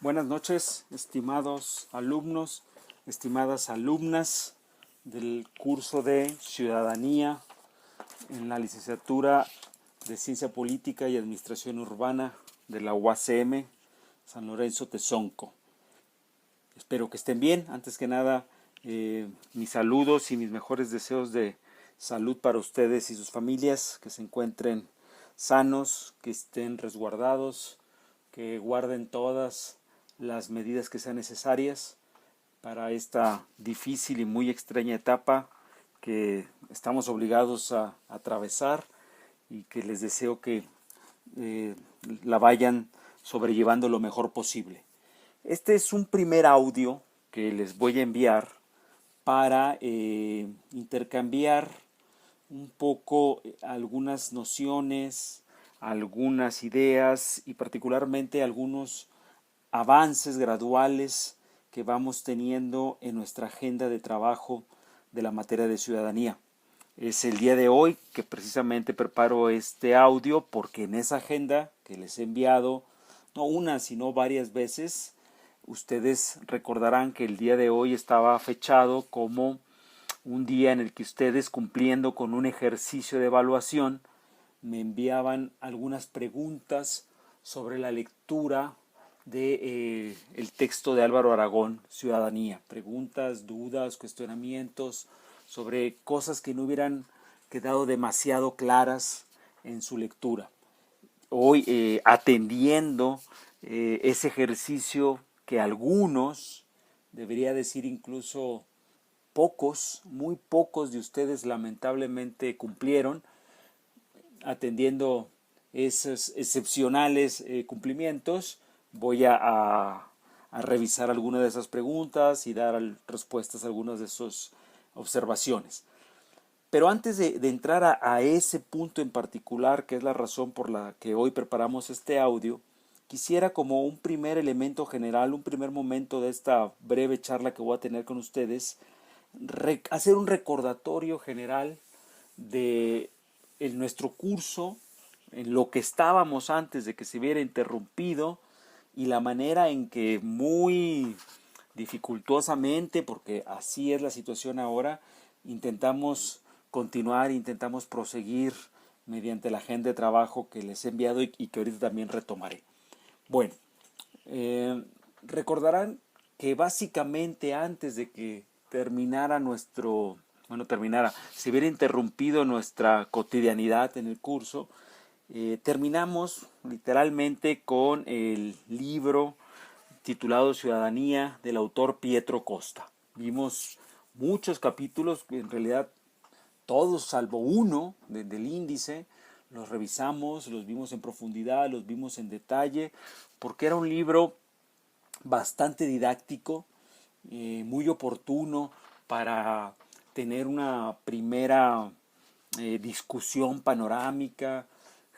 Buenas noches, estimados alumnos, estimadas alumnas del curso de Ciudadanía en la licenciatura de Ciencia Política y Administración Urbana de la UACM San Lorenzo Tezonco. Espero que estén bien. Antes que nada, mis saludos y mis mejores deseos de salud para ustedes y sus familias, que se encuentren sanos, que estén resguardados, que guarden todas las medidas que sean necesarias para esta difícil y muy extraña etapa que estamos obligados a atravesar, y que les deseo que la vayan sobrellevando lo mejor posible. Este es un primer audio que les voy a enviar para intercambiar un poco algunas nociones, algunas ideas y particularmente algunos avances graduales que vamos teniendo en nuestra agenda de trabajo de la materia de ciudadanía. Es el día de hoy que precisamente preparo este audio porque en esa agenda que les he enviado, no una sino varias veces, ustedes recordarán que el día de hoy estaba fechado como un día en el que ustedes, cumpliendo con un ejercicio de evaluación, me enviaban algunas preguntas sobre la lectura de el texto de Álvaro Aragón, Ciudadanía. Preguntas, dudas, cuestionamientos sobre cosas que no hubieran quedado demasiado claras en su lectura. Hoy, atendiendo ese ejercicio que algunos, debería decir incluso pocos, muy pocos de ustedes lamentablemente cumplieron, atendiendo esos excepcionales cumplimientos, voy a revisar algunas de esas preguntas y dar respuestas a algunas de esas observaciones. Pero antes de entrar a ese punto en particular, que es la razón por la que hoy preparamos este audio, quisiera, como un primer elemento general, un primer momento de esta breve charla que voy a tener con ustedes, hacer un recordatorio general de nuestro curso, en lo que estábamos antes de que se viera interrumpido, y la manera en que muy dificultosamente, porque así es la situación ahora, intentamos continuar, intentamos proseguir mediante la agenda de trabajo que les he enviado y que ahorita también retomaré. Bueno, recordarán que básicamente antes de que se hubiera interrumpido nuestra cotidianidad en el curso, terminamos literalmente con el libro titulado Ciudadanía, del autor Pietro Costa. Vimos muchos capítulos, en realidad todos salvo uno del índice, los revisamos, los vimos en profundidad, los vimos en detalle, porque era un libro bastante didáctico, muy oportuno para tener una primera discusión panorámica,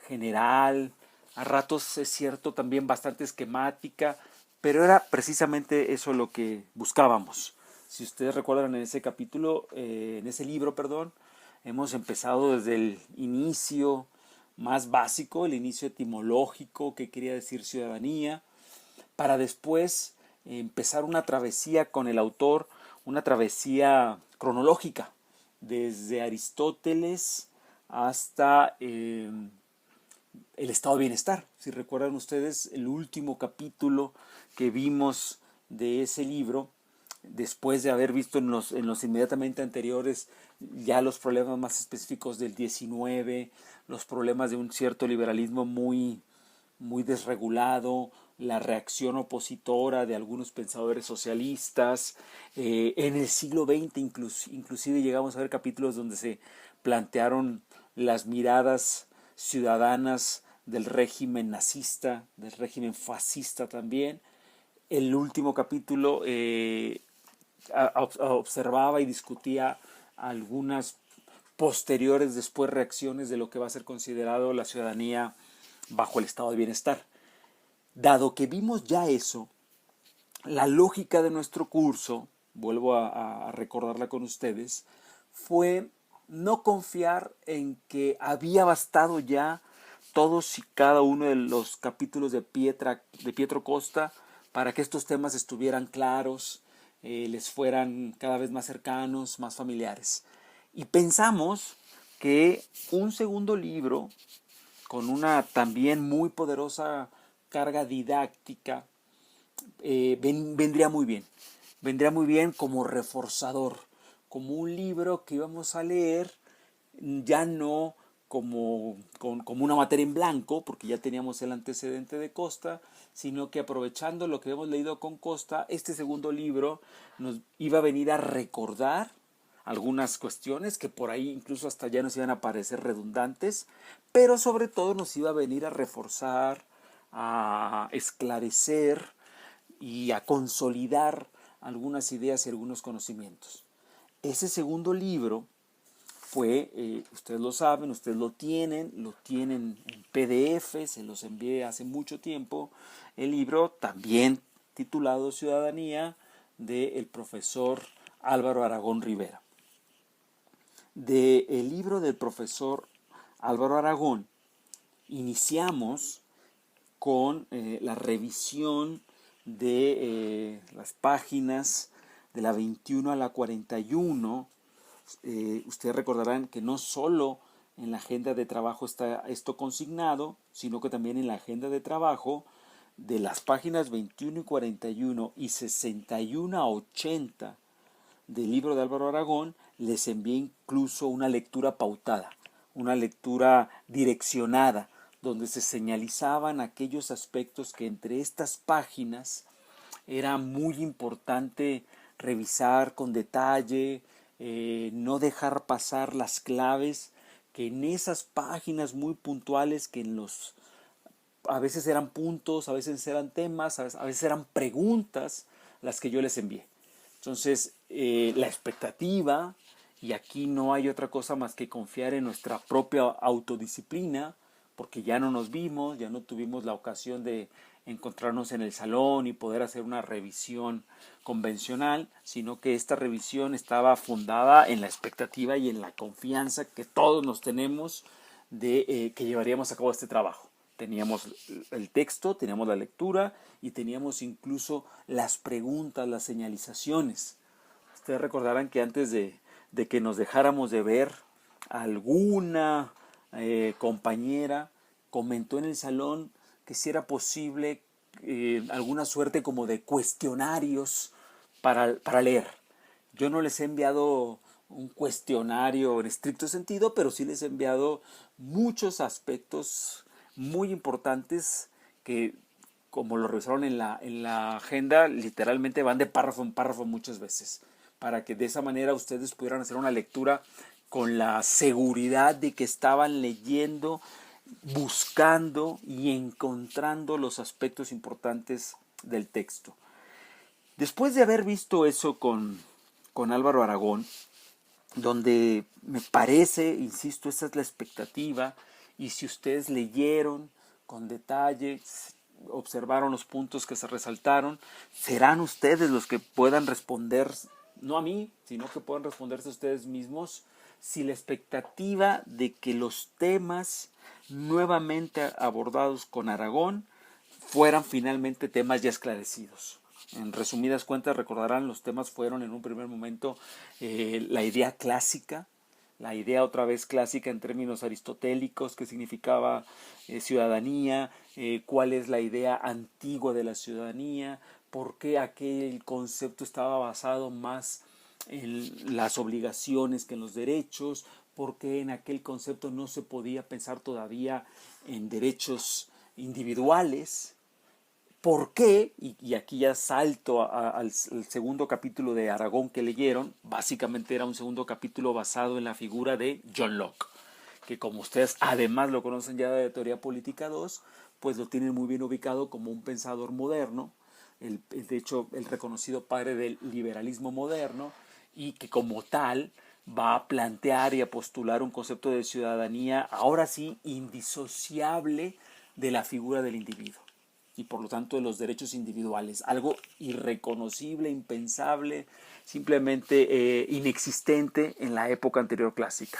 general, a ratos es cierto también bastante esquemática, pero era precisamente eso lo que buscábamos. Si ustedes recuerdan, en ese capítulo, en ese libro, perdón, hemos empezado desde el inicio más básico, el inicio etimológico, que quería decir ciudadanía, para después empezar una travesía con el autor, una travesía cronológica, desde Aristóteles hasta el estado de bienestar. Si recuerdan ustedes, el último capítulo que vimos de ese libro, después de haber visto en los inmediatamente anteriores ya los problemas más específicos del 19, los problemas de un cierto liberalismo muy desregulado, la reacción opositora de algunos pensadores socialistas. En el siglo XX inclusive llegamos a ver capítulos donde se plantearon las miradas ciudadanas del régimen nazista, del régimen fascista también. El último capítulo observaba y discutía algunas posteriores después reacciones de lo que va a ser considerado la ciudadanía bajo el estado de bienestar. Dado que vimos ya eso, la lógica de nuestro curso, vuelvo a recordarla con ustedes, fue no confiar en que había bastado ya todos y cada uno de los capítulos de Pietro Costa para que estos temas estuvieran claros, les fueran cada vez más cercanos, más familiares. Y pensamos que un segundo libro, con una también muy poderosa carga didáctica, vendría muy bien. Vendría muy bien como reforzador, como un libro que íbamos a leer ya no como una materia en blanco, porque ya teníamos el antecedente de Costa, sino que aprovechando lo que hemos leído con Costa, este segundo libro nos iba a venir a recordar algunas cuestiones que por ahí incluso hasta ya nos iban a parecer redundantes, pero sobre todo nos iba a venir a reforzar, a esclarecer y a consolidar algunas ideas y algunos conocimientos. Ese segundo libro fue, ustedes lo saben, ustedes lo tienen en PDF, se los envié hace mucho tiempo, el libro también titulado Ciudadanía del profesor Álvaro Aragón Rivera. Del libro del profesor Álvaro Aragón iniciamos con la revisión de las páginas de la 21 a la 41. Ustedes recordarán que no solo en la agenda de trabajo está esto consignado, sino que también en la agenda de trabajo de las páginas 21 y 41 y 61 a 80 del libro de Álvaro Aragón, les envié incluso una lectura pautada, una lectura direccionada, donde se señalizaban aquellos aspectos que entre estas páginas era muy importante revisar con detalle, no dejar pasar las claves, que en esas páginas muy puntuales, que a veces eran puntos, a veces eran temas, a veces eran preguntas las que yo les envié. Entonces, la expectativa, y aquí no hay otra cosa más que confiar en nuestra propia autodisciplina, porque ya no nos vimos, ya no tuvimos la ocasión de encontrarnos en el salón y poder hacer una revisión convencional, sino que esta revisión estaba fundada en la expectativa y en la confianza que todos nos tenemos de que llevaríamos a cabo este trabajo. Teníamos el texto, teníamos la lectura y teníamos incluso las preguntas, las señalizaciones. Ustedes recordarán que antes de que nos dejáramos de ver, alguna compañera comentó en el salón que si era posible alguna suerte como de cuestionarios para leer. Yo no les he enviado un cuestionario en estricto sentido, pero sí les he enviado muchos aspectos muy importantes que, como lo revisaron en la agenda, literalmente van de párrafo en párrafo muchas veces, para que de esa manera ustedes pudieran hacer una lectura con la seguridad de que estaban leyendo, buscando y encontrando los aspectos importantes del texto. Después de haber visto eso con Álvaro Aragón, donde me parece, insisto, esa es la expectativa, y si ustedes leyeron con detalle, observaron los puntos que se resaltaron, serán ustedes los que puedan responder, no a mí, sino que puedan responderse a ustedes mismos, si la expectativa de que los temas nuevamente abordados con Aragón fueran finalmente temas ya esclarecidos. En resumidas cuentas, recordarán, los temas fueron en un primer momento la idea clásica, la idea otra vez clásica en términos aristotélicos, que significaba ciudadanía, cuál es la idea antigua de la ciudadanía, por qué aquel concepto estaba basado más en las obligaciones que en los derechos, por qué en aquel concepto no se podía pensar todavía en derechos individuales. ¿Por qué? Y aquí ya salto al segundo capítulo de Aragón que leyeron. Básicamente era un segundo capítulo basado en la figura de John Locke, que como ustedes además lo conocen ya de Teoría Política 2, pues lo tienen muy bien ubicado como un pensador moderno, de hecho el reconocido padre del liberalismo moderno, y que como tal va a plantear y a postular un concepto de ciudadanía ahora sí indisociable de la figura del individuo y por lo tanto de los derechos individuales, algo irreconocible, impensable, simplemente inexistente en la época anterior clásica.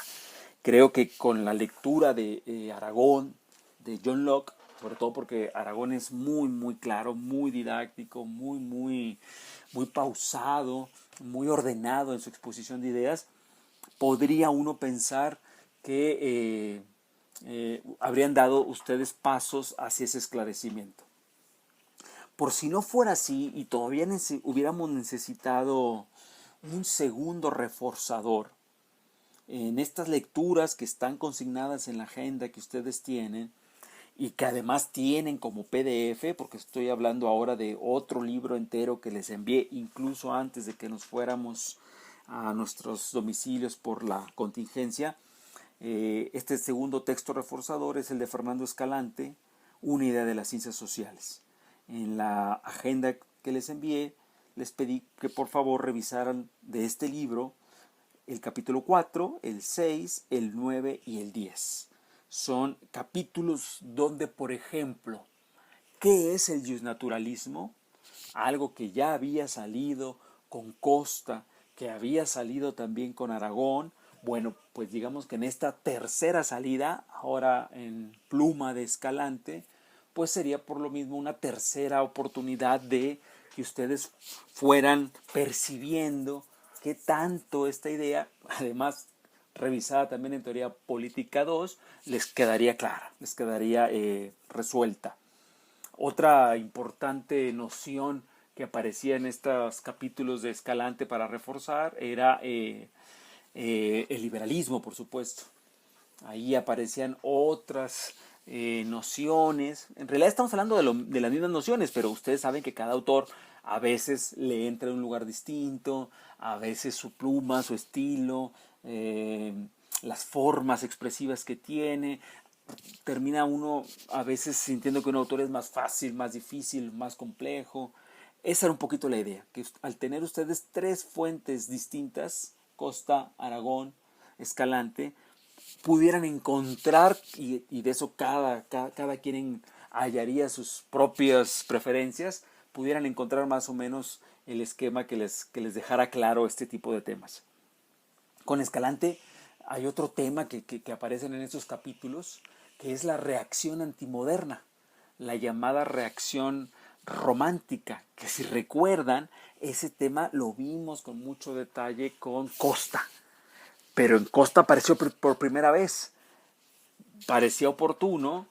Creo que con la lectura de Aragón, de John Locke, sobre todo porque Aragón es muy, muy claro, muy didáctico, muy pausado, muy ordenado en su exposición de ideas, podría uno pensar que habrían dado ustedes pasos hacia ese esclarecimiento. Por si no fuera así y todavía hubiéramos necesitado un segundo reforzador en estas lecturas que están consignadas en la agenda que ustedes tienen y que además tienen como PDF, porque estoy hablando ahora de otro libro entero que les envié incluso antes de que nos fuéramos a nuestros domicilios por la contingencia. Este segundo texto reforzador es el de Fernando Escalante, Una idea de las ciencias sociales. En la agenda que les envié, les pedí que por favor revisaran de este libro el capítulo 4, el 6, el 9 y el 10. Son capítulos donde, por ejemplo, ¿qué es el justnaturalismo? Algo que ya había salido con Costa, que había salido también con Aragón. Bueno, pues digamos que en esta tercera salida, ahora en pluma de Escalante, pues sería por lo mismo una tercera oportunidad de que ustedes fueran percibiendo qué tanto esta idea, además revisada también en teoría política 2, les quedaría clara, les quedaría resuelta. Otra importante noción que aparecía en estos capítulos de Escalante para reforzar era el liberalismo, por supuesto. Ahí aparecían otras nociones. En realidad estamos hablando de las mismas nociones, pero ustedes saben que cada autor a veces le entra en un lugar distinto, a veces su pluma, su estilo, las formas expresivas que tiene. Termina uno a veces sintiendo que un autor es más fácil, más difícil, más complejo. Esa era un poquito la idea, que al tener ustedes tres fuentes distintas, Costa, Aragón, Escalante, pudieran encontrar, y de eso cada quien hallaría sus propias preferencias, pudieran encontrar más o menos el esquema que les dejara claro este tipo de temas. Con Escalante hay otro tema que aparece en estos capítulos, que es la reacción antimoderna, la llamada reacción romántica, que si recuerdan, ese tema lo vimos con mucho detalle con Costa, pero en Costa apareció por primera vez. Parecía oportuno,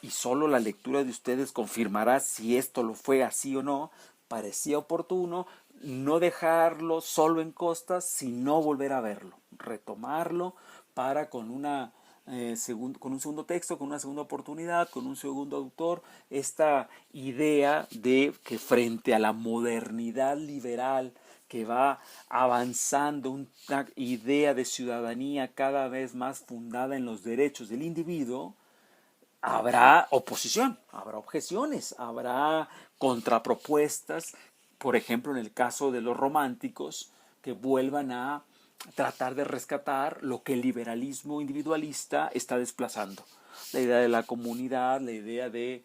y solo la lectura de ustedes confirmará si esto lo fue así o no, parecía oportuno no dejarlo solo en Costa, sino volver a verlo, retomarlo para con un segundo texto, con una segunda oportunidad, con un segundo autor, esta idea de que frente a la modernidad liberal que va avanzando, una idea de ciudadanía cada vez más fundada en los derechos del individuo, habrá oposición, habrá objeciones, habrá contrapropuestas, por ejemplo, en el caso de los románticos, que vuelvan a tratar de rescatar lo que el liberalismo individualista está desplazando. La idea de la comunidad, la idea de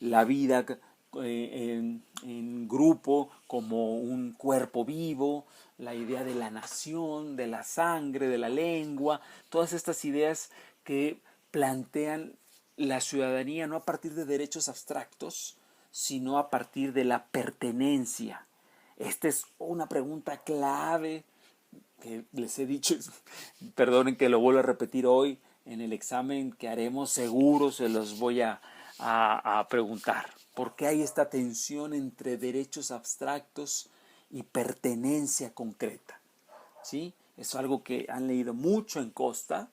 la vida en grupo como un cuerpo vivo, la idea de la nación, de la sangre, de la lengua, todas estas ideas que plantean la ciudadanía no a partir de derechos abstractos, sino a partir de la pertenencia. Esta es una pregunta clave que les he dicho, perdonen que lo vuelvo a repetir hoy, en el examen que haremos seguro se los voy a preguntar. ¿Por qué hay esta tensión entre derechos abstractos y pertenencia concreta? ¿Sí? Es algo que han leído mucho en Costa,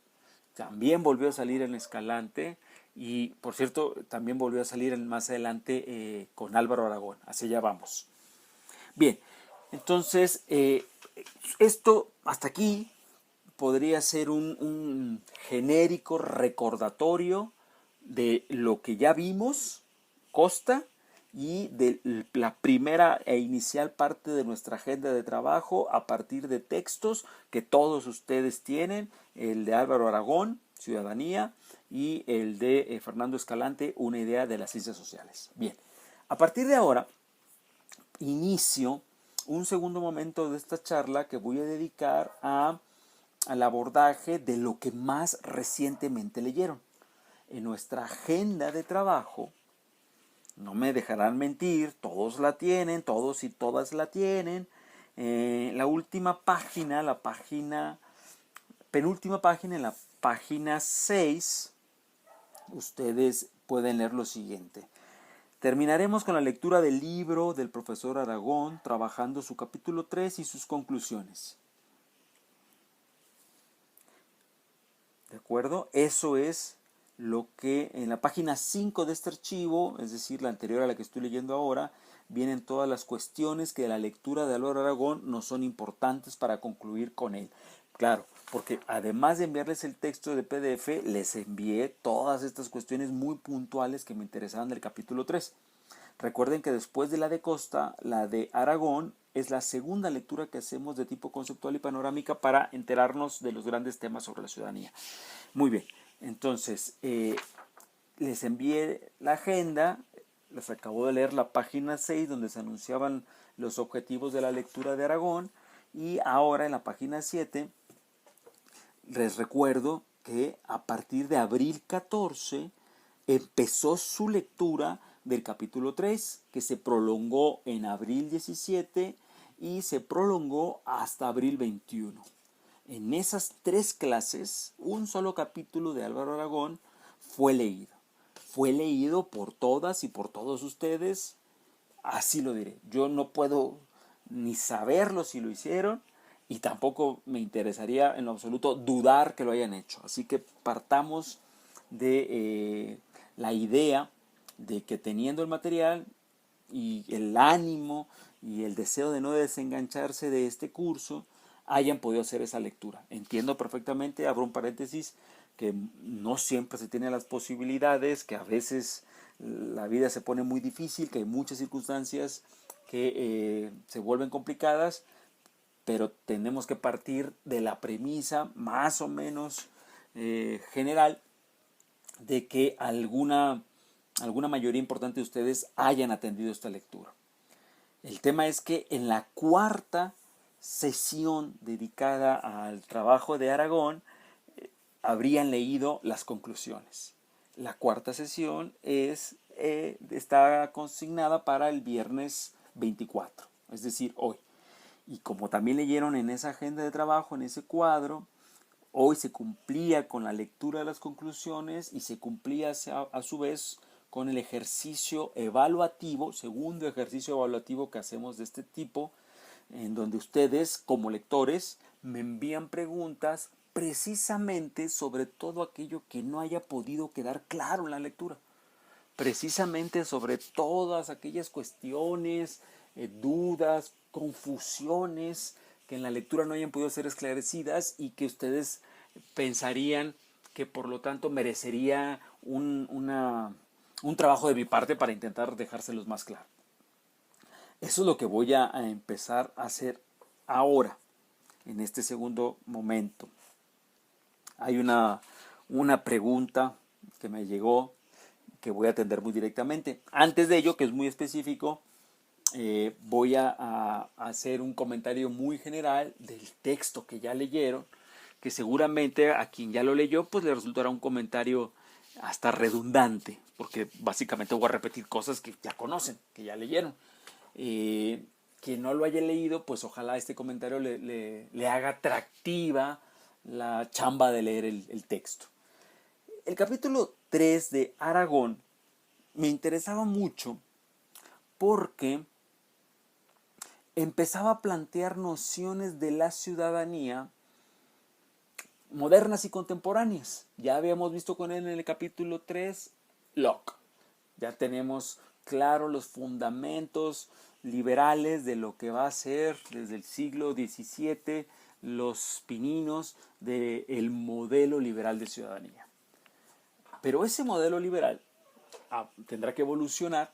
también volvió a salir en Escalante y, por cierto, también volvió a salir más adelante con Álvaro Aragón. Así ya vamos. Bien, entonces, esto hasta aquí podría ser un genérico recordatorio de lo que ya vimos, Costa, y de la primera e inicial parte de nuestra agenda de trabajo a partir de textos que todos ustedes tienen, el de Álvaro Aragón, Ciudadanía, y el de Fernando Escalante, Una idea de las ciencias sociales. Bien, a partir de ahora, inicio un segundo momento de esta charla que voy a dedicar al abordaje de lo que más recientemente leyeron. en nuestra agenda de trabajo, no me dejarán mentir, todos la tienen, todos y todas la tienen. La última página, penúltima página, en la página 6, ustedes pueden leer lo siguiente. Terminaremos con la lectura del libro del profesor Aragón, trabajando su capítulo 3 y sus conclusiones. ¿De acuerdo? Eso es lo que en la página 5 de este archivo, es decir, la anterior a la que estoy leyendo ahora, vienen todas las cuestiones que de la lectura de Álvaro Aragón nos son importantes para concluir con él. Claro, porque además de enviarles el texto de PDF, les envié todas estas cuestiones muy puntuales que me interesaban del capítulo 3. Recuerden que después de la de Costa, la de Aragón es la segunda lectura que hacemos de tipo conceptual y panorámica para enterarnos de los grandes temas sobre la ciudadanía. Muy bien, entonces les envié la agenda, les acabo de leer la página 6 donde se anunciaban los objetivos de la lectura de Aragón, y ahora en la página 7 les recuerdo que a partir de abril 14 empezó su lectura del capítulo 3, que se prolongó en abril 17 y se prolongó hasta abril 21. En esas 3 clases, un solo capítulo de Álvaro Aragón fue leído. Fue leído por todas y por todos ustedes, así lo diré. Yo no puedo ni saberlo si lo hicieron, y tampoco me interesaría en lo absoluto dudar que lo hayan hecho. Así que partamos de la idea de que teniendo el material y el ánimo y el deseo de no desengancharse de este curso, hayan podido hacer esa lectura. Entiendo perfectamente, abro un paréntesis, que no siempre se tienen las posibilidades, que a veces la vida se pone muy difícil, que hay muchas circunstancias que se vuelven complicadas, pero tenemos que partir de la premisa más o menos general de que alguna mayoría importante de ustedes hayan atendido esta lectura. El tema es que en la 4ª sesión dedicada al trabajo de Aragón, habrían leído las conclusiones. La 4ª sesión está consignada para el viernes 24, es decir, hoy. Y como también leyeron en esa agenda de trabajo, en ese cuadro, hoy se cumplía con la lectura de las conclusiones y se cumplía a su vez con el ejercicio evaluativo, segundo ejercicio evaluativo que hacemos de este tipo, en donde ustedes como lectores me envían preguntas precisamente sobre todo aquello que no haya podido quedar claro en la lectura. Precisamente sobre todas aquellas cuestiones, dudas, confusiones que en la lectura no hayan podido ser esclarecidas y que ustedes pensarían que por lo tanto merecería un trabajo de mi parte para intentar dejárselos más claro. Eso es lo que voy a empezar a hacer ahora, en este segundo momento. Hay una pregunta que me llegó que voy a atender muy directamente. Antes de ello, que es muy específico, voy a hacer un comentario muy general del texto que ya leyeron, que seguramente a quien ya lo leyó pues le resultará un comentario hasta redundante, porque básicamente voy a repetir cosas que ya conocen, que ya leyeron. Quien no lo haya leído, pues ojalá este comentario le haga atractiva la chamba de leer el texto. El capítulo 3 de Aragón me interesaba mucho porque empezaba a plantear nociones de la ciudadanía modernas y contemporáneas. Ya habíamos visto con él en el capítulo 3 Locke. Ya tenemos claro los fundamentos liberales de lo que va a ser desde el siglo XVII los pininos del modelo liberal de ciudadanía. Pero ese modelo liberal tendrá que evolucionar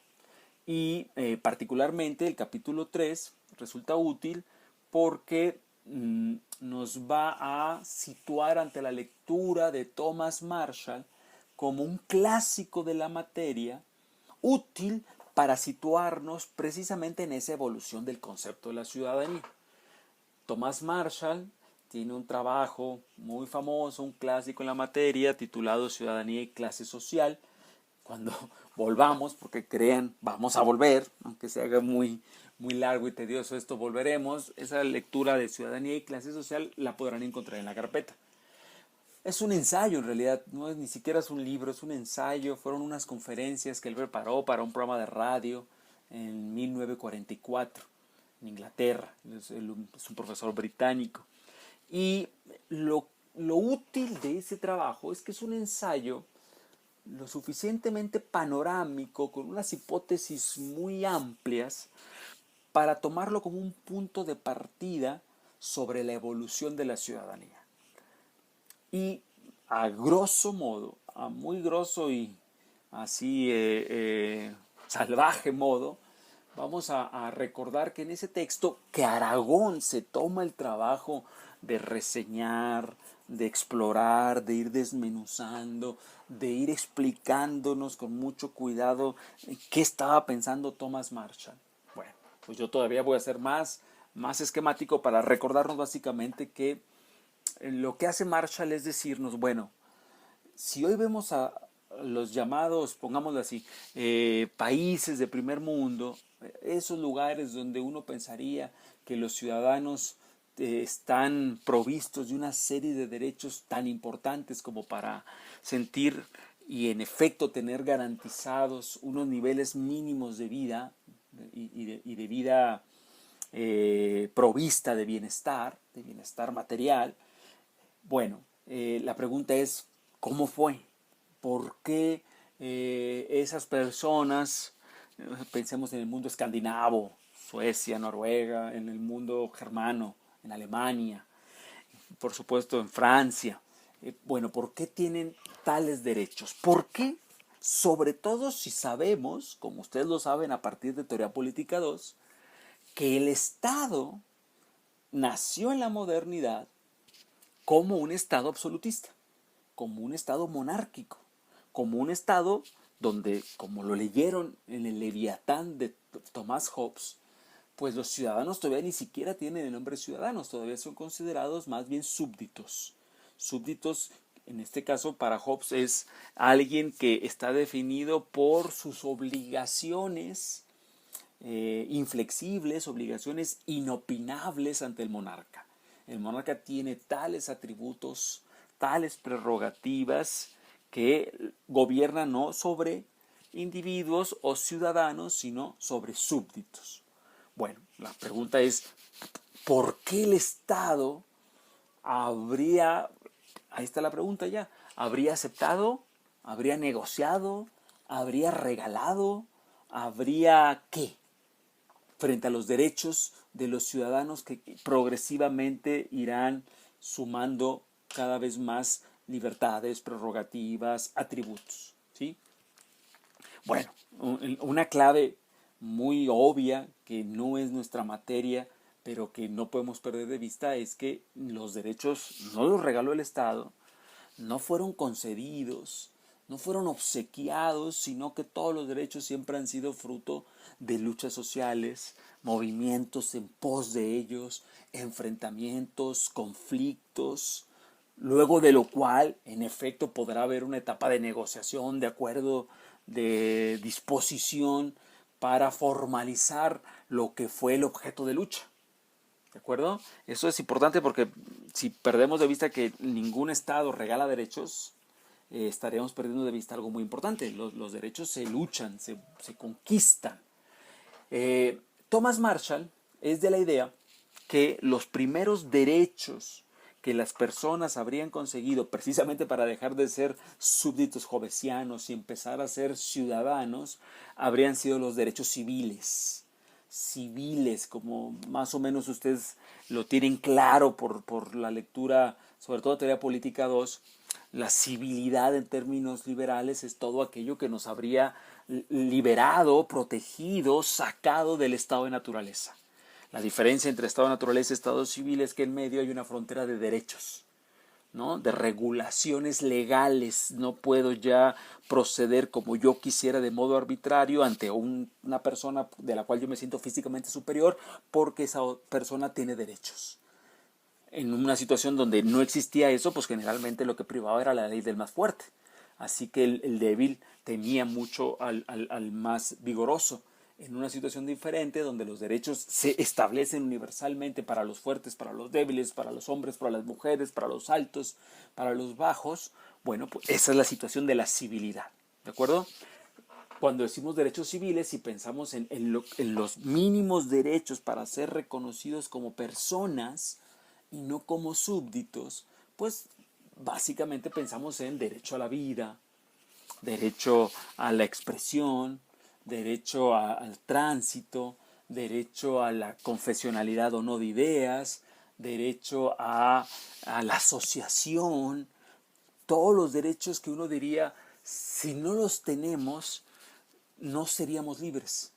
y particularmente el capítulo 3 resulta útil porque nos va a situar ante la lectura de Thomas Marshall como un clásico de la materia, útil para situarnos precisamente en esa evolución del concepto de la ciudadanía. Thomas Marshall tiene un trabajo muy famoso, un clásico en la materia, titulado Ciudadanía y Clase Social. Cuando volvamos, porque crean, vamos a volver, aunque se haga muy, muy largo y tedioso esto, volveremos. Esa lectura de Ciudadanía y Clase Social la podrán encontrar en la carpeta. Es un ensayo en realidad, no es ni siquiera es un libro, es un ensayo. Fueron unas conferencias que él preparó para un programa de radio en 1944 en Inglaterra. Es un profesor británico. Y lo útil de ese trabajo es que es un ensayo lo suficientemente panorámico, con unas hipótesis muy amplias, para tomarlo como un punto de partida sobre la evolución de la ciudadanía. Y a grosso modo, a muy grosso y así salvaje modo, vamos a recordar que en ese texto que Aragón se toma el trabajo de reseñar, de explorar, de ir desmenuzando, de ir explicándonos con mucho cuidado qué estaba pensando Thomas Marshall. Bueno, pues yo todavía voy a ser más esquemático para recordarnos básicamente que lo que hace Marshall es decirnos, bueno, si hoy vemos a los llamados, pongámoslo así, países de primer mundo, esos lugares donde uno pensaría que los ciudadanos están provistos de una serie de derechos tan importantes como para sentir y en efecto tener garantizados unos niveles mínimos de vida y de vida provista de bienestar material. Bueno, la pregunta es, ¿cómo fue? ¿Por qué esas personas, pensemos en el mundo escandinavo, Suecia, Noruega, en el mundo germano, en Alemania, por supuesto en Francia, bueno, ¿por qué tienen tales derechos? ¿Por qué? Sobre todo si sabemos, como ustedes lo saben a partir de Teoría Política 2, que el Estado nació en la modernidad como un Estado absolutista, como un Estado monárquico, como un Estado donde, como lo leyeron en el Leviatán de Thomas Hobbes, pues los ciudadanos todavía ni siquiera tienen el nombre de ciudadanos, todavía son considerados más bien súbditos. Súbditos, en este caso para Hobbes, es alguien que está definido por sus obligaciones inflexibles, obligaciones inopinables ante el monarca. El monarca tiene tales atributos, tales prerrogativas que gobierna no sobre individuos o ciudadanos, sino sobre súbditos. Bueno, la pregunta es, ¿por qué el Estado habría, ahí está la pregunta ya, habría aceptado, habría negociado, habría regalado, habría qué? Frente a los derechos de los ciudadanos que progresivamente irán sumando cada vez más libertades, prerrogativas, atributos, ¿sí? Bueno, una clave muy obvia que no es nuestra materia, pero que no podemos perder de vista es que los derechos no los regaló el Estado, no fueron concedidos, no fueron obsequiados, sino que todos los derechos siempre han sido fruto de luchas sociales, movimientos en pos de ellos, enfrentamientos, conflictos, luego de lo cual, en efecto, podrá haber una etapa de negociación, de acuerdo, de disposición para formalizar lo que fue el objeto de lucha. ¿De acuerdo? Eso es importante porque si perdemos de vista que ningún Estado regala derechos, estaríamos perdiendo de vista algo muy importante. Los derechos se luchan, se conquistan. Thomas Marshall es de la idea que los primeros derechos que las personas habrían conseguido precisamente para dejar de ser súbditos jovesianos y empezar a ser ciudadanos, habrían sido los derechos civiles. Civiles, como más o menos ustedes lo tienen claro por la lectura, sobre todo Teoría Política 2, la civilidad en términos liberales es todo aquello que nos habría liberado, protegido, sacado del estado de naturaleza. La diferencia entre estado de naturaleza y estado civil es que en medio hay una frontera de derechos, ¿no? De regulaciones legales. No puedo ya proceder como yo quisiera de modo arbitrario ante una persona de la cual yo me siento físicamente superior porque esa persona tiene derechos. En una situación donde no existía eso, pues generalmente lo que privaba era la ley del más fuerte. Así que el débil temía mucho al más vigoroso. En una situación diferente, donde los derechos se establecen universalmente para los fuertes, para los débiles, para los hombres, para las mujeres, para los altos, para los bajos, bueno, pues esa es la situación de la civilidad. ¿De acuerdo? Cuando decimos derechos civiles y pensamos en los mínimos derechos para ser reconocidos como personas y no como súbditos, pues básicamente pensamos en derecho a la vida, derecho a la expresión, derecho al tránsito, derecho a la confesionalidad o no de ideas, derecho a la asociación, todos los derechos que uno diría, si no los tenemos, no seríamos libres,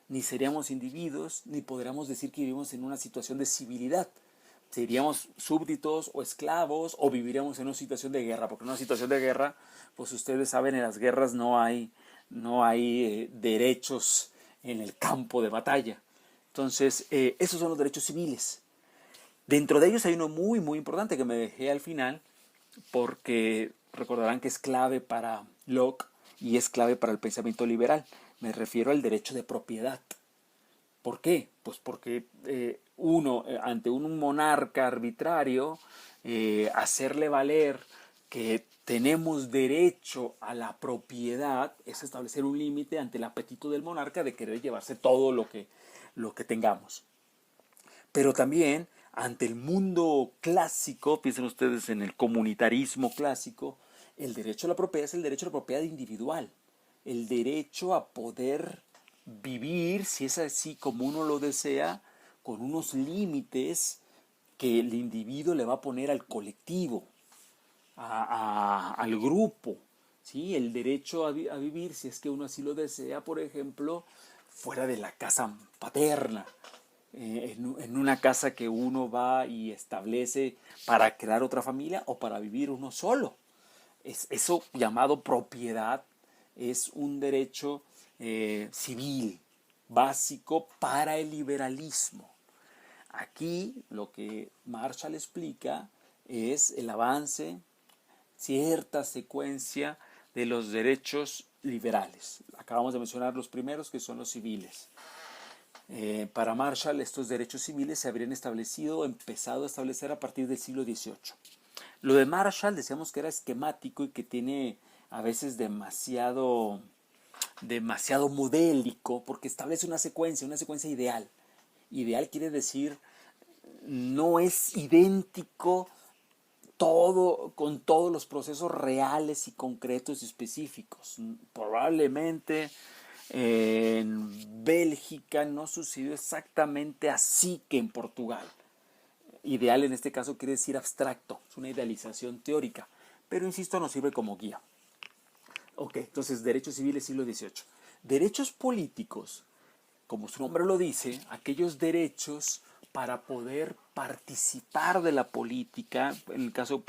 ni seríamos individuos, ni podríamos decir que vivimos en una situación de civilidad. Seríamos súbditos o esclavos o viviríamos en una situación de guerra, porque en una situación de guerra, pues ustedes saben, en las guerras no hay derechos en el campo de batalla. Entonces, esos son los derechos civiles. Dentro de ellos hay uno muy, muy importante que me dejé al final, porque recordarán que es clave para Locke y es clave para el pensamiento liberal. Me refiero al derecho de propiedad. ¿Por qué? Pues porque ante un monarca arbitrario, hacerle valer que tenemos derecho a la propiedad es establecer un límite ante el apetito del monarca de querer llevarse todo lo que tengamos. Pero también ante el mundo clásico, piensen ustedes en el comunitarismo clásico, el derecho a la propiedad es el derecho a la propiedad individual, el derecho a poder vivir, si es así como uno lo desea, con unos límites que el individuo le va a poner al colectivo, al grupo, ¿sí? El derecho a vivir, si es que uno así lo desea, por ejemplo, fuera de la casa paterna, en una casa que uno va y establece para crear otra familia o para vivir uno solo. Eso llamado propiedad es un derecho civil básico para el liberalismo. Aquí lo que Marshall explica es el avance, cierta secuencia de los derechos liberales. Acabamos de mencionar los primeros, que son los civiles. Para Marshall, estos derechos civiles se habrían empezado a establecer a partir del siglo XVIII. Lo de Marshall decíamos que era esquemático y que tiene a veces demasiado modélico, porque establece una secuencia ideal. Ideal quiere decir no es idéntico con todos los procesos reales y concretos y específicos. Probablemente en Bélgica no sucedió exactamente así que en Portugal. Ideal en este caso quiere decir abstracto, es una idealización teórica, pero insisto, nos sirve como guía. Ok, entonces derechos civiles siglo XVIII. Derechos políticos, como su nombre lo dice, aquellos derechos para poder participar de la política, en el caso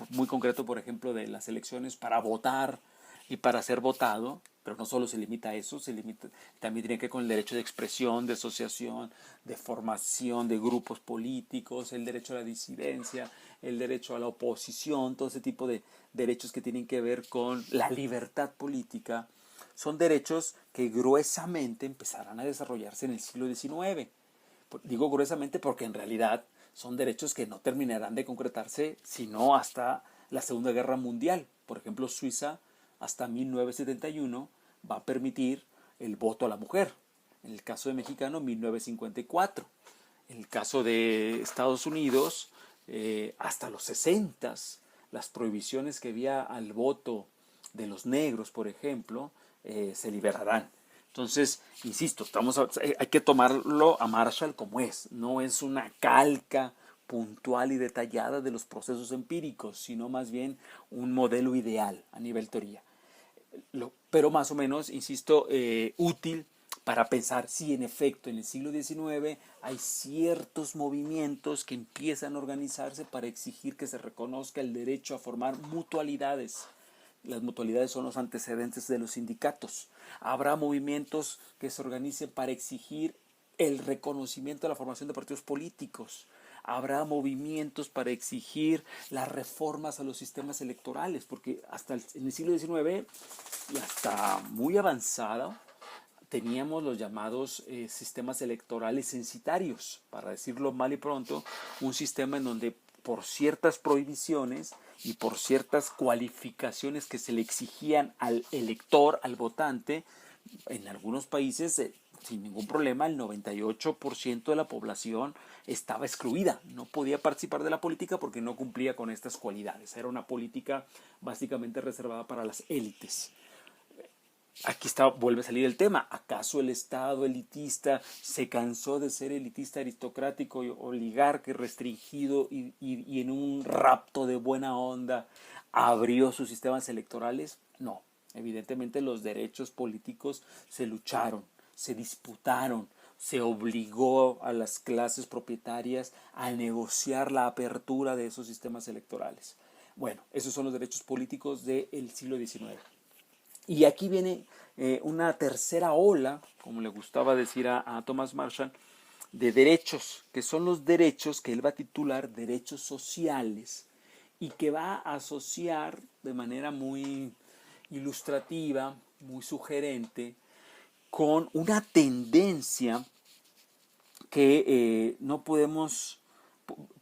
muy concreto, por ejemplo, de las elecciones, para votar y para ser votado, pero no solo se limita a eso, también tiene que ver con el derecho de expresión, de asociación, de formación de grupos políticos, el derecho a la disidencia, el derecho a la oposición, todo ese tipo de derechos que tienen que ver con la libertad política. Son derechos que gruesamente empezarán a desarrollarse en el siglo XIX. Digo gruesamente porque en realidad son derechos que no terminarán de concretarse sino hasta la Segunda Guerra Mundial. Por ejemplo, Suiza hasta 1971 va a permitir el voto a la mujer. En el caso de mexicano, 1954. En el caso de Estados Unidos, hasta los 60, las prohibiciones que había al voto de los negros, por ejemplo, se liberarán. Entonces, insisto, hay que tomarlo a Marshall como es. No es una calca puntual y detallada de los procesos empíricos, sino más bien un modelo ideal a nivel teoría. Pero más o menos, insisto, útil para pensar si en efecto en el siglo XIX hay ciertos movimientos que empiezan a organizarse para exigir que se reconozca el derecho a formar mutualidades. Las mutualidades son los antecedentes de los sindicatos. Habrá movimientos que se organicen para exigir el reconocimiento de la formación de partidos políticos. habrá movimientos para exigir las reformas a los sistemas electorales, porque en el siglo XIX y hasta muy avanzado teníamos los llamados sistemas electorales censitarios, para decirlo mal y pronto, un sistema en donde por ciertas prohibiciones y por ciertas cualificaciones que se le exigían al elector, al votante, en algunos países, sin ningún problema, el 98% de la población estaba excluida, no podía participar de la política porque no cumplía con estas cualidades. Era una política básicamente reservada para las élites. Aquí vuelve a salir el tema. ¿Acaso el Estado elitista se cansó de ser elitista, aristocrático, oligarca, restringido y en un rapto de buena onda abrió sus sistemas electorales? No. Evidentemente los derechos políticos se lucharon, se disputaron, se obligó a las clases propietarias a negociar la apertura de esos sistemas electorales. Bueno, esos son los derechos políticos del siglo XIX. Y aquí viene una tercera ola, como le gustaba decir a Thomas Marshall, de derechos, que son los derechos que él va a titular derechos sociales y que va a asociar de manera muy ilustrativa, muy sugerente, con una tendencia que no podemos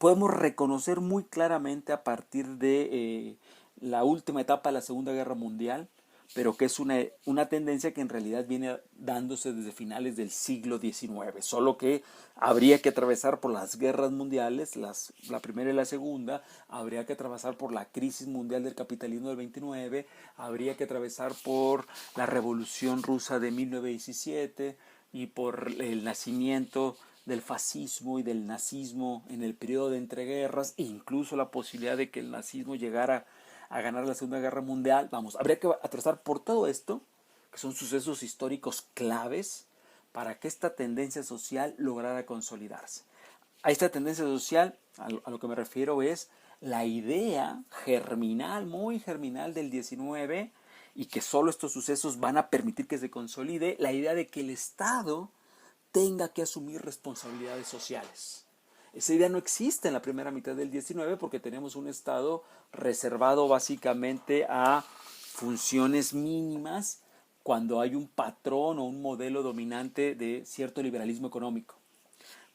reconocer muy claramente a partir de la última etapa de la Segunda Guerra Mundial, pero que es una tendencia que en realidad viene dándose desde finales del siglo XIX, solo que habría que atravesar por las guerras mundiales, la primera y la segunda, habría que atravesar por la crisis mundial del capitalismo del 29, habría que atravesar por la Revolución Rusa de 1917 y por el nacimiento del fascismo y del nazismo en el periodo de entreguerras, e incluso la posibilidad de que el nazismo llegara a ganar la Segunda Guerra Mundial. Vamos, habría que atravesar por todo esto, que son sucesos históricos claves para que esta tendencia social lograra consolidarse. A esta tendencia social, a lo que me refiero es la idea germinal, muy germinal del 19, y que solo estos sucesos van a permitir que se consolide, la idea de que el Estado tenga que asumir responsabilidades sociales. Esa idea no existe en la primera mitad del 19 porque tenemos un Estado reservado básicamente a funciones mínimas cuando hay un patrón o un modelo dominante de cierto liberalismo económico.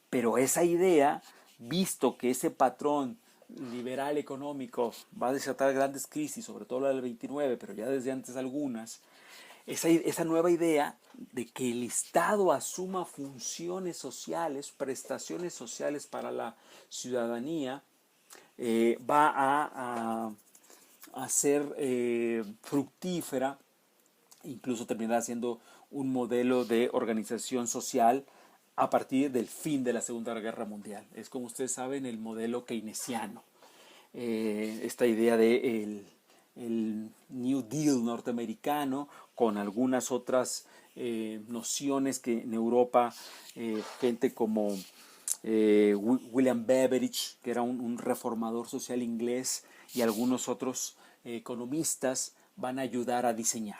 Pero esa idea, visto que ese patrón liberal económico va a desatar grandes crisis, sobre todo la del 29, pero ya desde antes algunas, esa nueva idea de que el Estado asuma funciones sociales, prestaciones sociales para la ciudadanía, va a ser fructífera, incluso terminará siendo un modelo de organización social a partir del fin de la Segunda Guerra Mundial. Es, como ustedes saben, el modelo keynesiano. Esta idea de el New Deal norteamericano, con algunas otras nociones que en Europa gente como William Beveridge, que era un reformador social inglés, y algunos otros economistas van a ayudar a diseñar.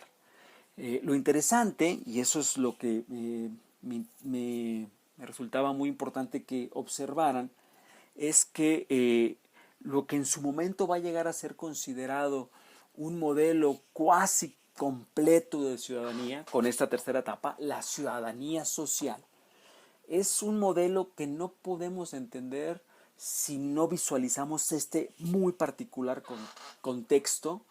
Lo interesante, y eso es lo que me resultaba muy importante que observaran, es que lo que en su momento va a llegar a ser considerado un modelo cuasi completo de ciudadanía, con esta tercera etapa, la ciudadanía social, es un modelo que no podemos entender si no visualizamos este muy particular contexto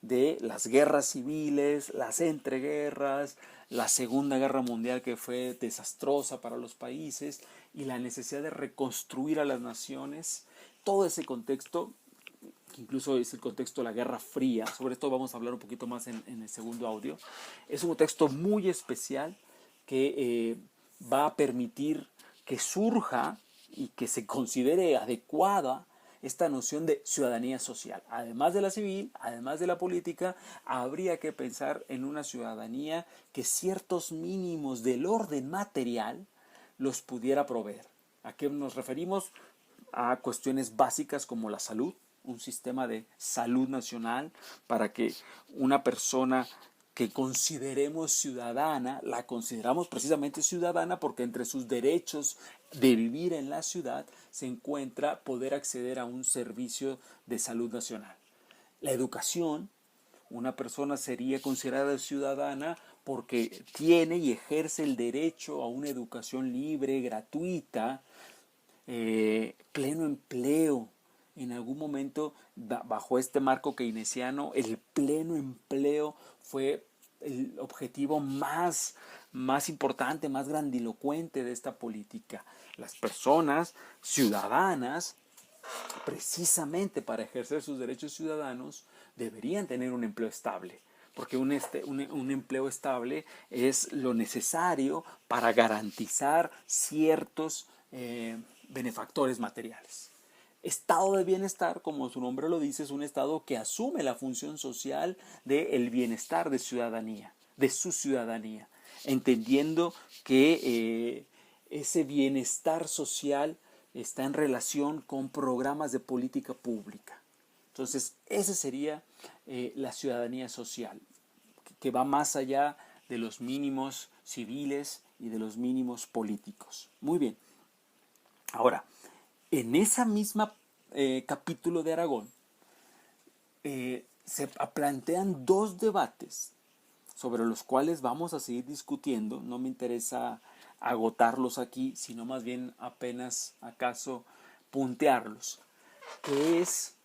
de las guerras civiles, las entreguerras, la Segunda Guerra Mundial, que fue desastrosa para los países, y la necesidad de reconstruir a las naciones. Todo ese contexto, que incluso es el contexto de la Guerra Fría, sobre esto vamos a hablar un poquito más en el segundo audio, es un contexto muy especial que va a permitir que surja y que se considere adecuada esta noción de ciudadanía social. Además de la civil, además de la política, habría que pensar en una ciudadanía que ciertos mínimos del orden material los pudiera proveer. ¿A qué nos referimos? A cuestiones básicas como la salud, un sistema de salud nacional para que una persona que consideremos ciudadana, la consideramos precisamente ciudadana porque entre sus derechos de vivir en la ciudad se encuentra poder acceder a un servicio de salud nacional. La educación, una persona sería considerada ciudadana porque tiene y ejerce el derecho a una educación libre, gratuita, pleno empleo. En algún momento, bajo este marco keynesiano, el pleno empleo fue el objetivo más importante, más grandilocuente de esta política. Las personas ciudadanas, precisamente para ejercer sus derechos ciudadanos, deberían tener un empleo estable, porque un empleo estable es lo necesario para garantizar ciertos benefactores materiales. Estado de bienestar, como su nombre lo dice, es un estado que asume la función social del bienestar de ciudadanía, de su ciudadanía, entendiendo que ese bienestar social está en relación con programas de política pública. Entonces, esa sería la ciudadanía social, que va más allá de los mínimos civiles y de los mínimos políticos. Muy bien. Ahora, en esa misma capítulo de Aragón, se plantean dos debates sobre los cuales vamos a seguir discutiendo. No me interesa agotarlos aquí, sino más bien apenas acaso puntearlos, que es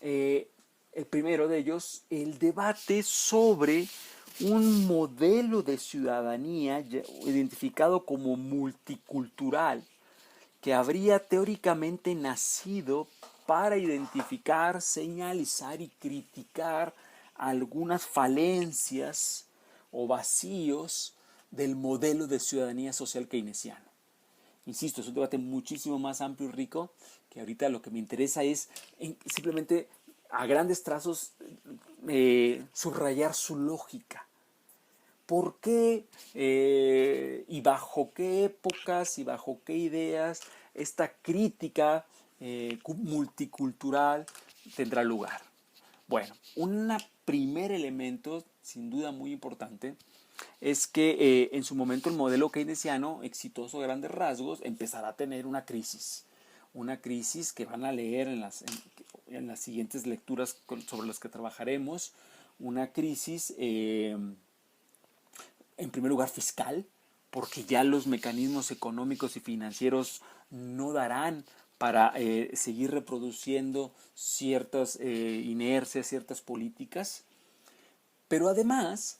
el primero de ellos, el debate sobre un modelo de ciudadanía identificado como multicultural, que habría teóricamente nacido para identificar, señalizar y criticar algunas falencias o vacíos del modelo de ciudadanía social keynesiano. Insisto, es un debate muchísimo más amplio y rico, que ahorita lo que me interesa es simplemente a grandes trazos subrayar su lógica. ¿Por qué y bajo qué épocas y bajo qué ideas esta crítica multicultural tendrá lugar? Bueno, un primer elemento, sin duda muy importante, es que en su momento el modelo keynesiano, exitoso a grandes rasgos, empezará a tener una crisis que van a leer en las siguientes lecturas sobre las que trabajaremos, una crisis en primer lugar fiscal, porque ya los mecanismos económicos y financieros no darán para seguir reproduciendo ciertas inercias, ciertas políticas. Pero además,